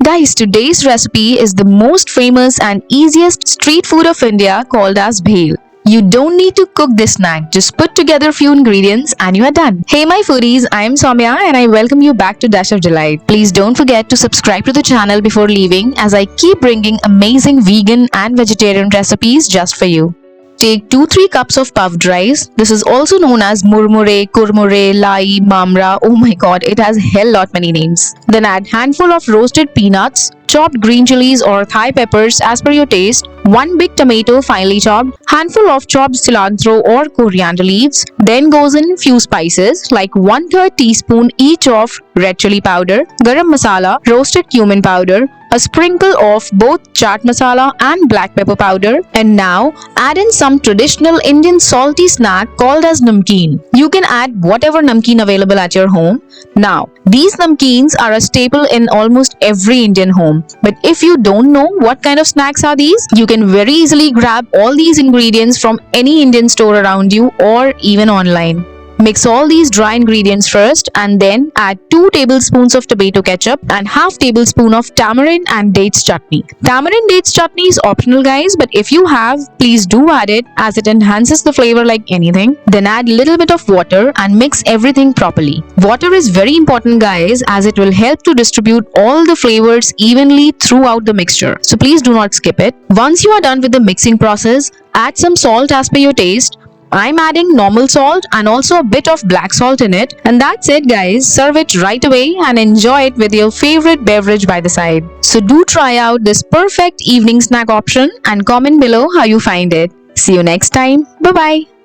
Guys, today's recipe is the most famous and easiest street food of India called as Bhel. You don't need to cook this snack, just put together a few ingredients and you are done. Hey my foodies, I am Soumya and I welcome you back to Dash of Delight. Please don't forget to subscribe to the channel before leaving as I keep bringing amazing vegan and vegetarian recipes just for you. Take 2-3 cups of puffed rice. This is also known as murmure, kurmure, lai, mamra. Oh my god, it has hell lot many names. Then add handful of roasted peanuts, chopped green chilies or Thai peppers as per your taste, 1 big tomato finely chopped, handful of chopped cilantro or coriander leaves. Then goes in few spices like 1/3 teaspoon each of red chili powder, garam masala, roasted cumin powder, a sprinkle of both chaat masala and black pepper powder, and now add in some traditional Indian salty snack called as namkeen. You can add whatever namkeen available at your home. Now, these namkeens are a staple in almost every Indian home. But if you don't know what kind of snacks are these, you can very easily grab all these ingredients from any Indian store around you or even online. Mix all these dry ingredients first and then add 2 tablespoons of tomato ketchup and half tablespoon of tamarind and dates chutney. Tamarind dates chutney is optional guys, but if you have, please do add it as it enhances the flavor like anything. Then add little bit of water and mix everything properly. Water is very important guys as it will help to distribute all the flavors evenly throughout the mixture. So please do not skip it. Once you are done with the mixing process, add some salt as per your taste. I'm adding normal salt and also a bit of black salt in it. And that's it guys. Serve it right away and enjoy it with your favorite beverage by the side. So do try out this perfect evening snack option and comment below how you find it. See you next time. Bye bye.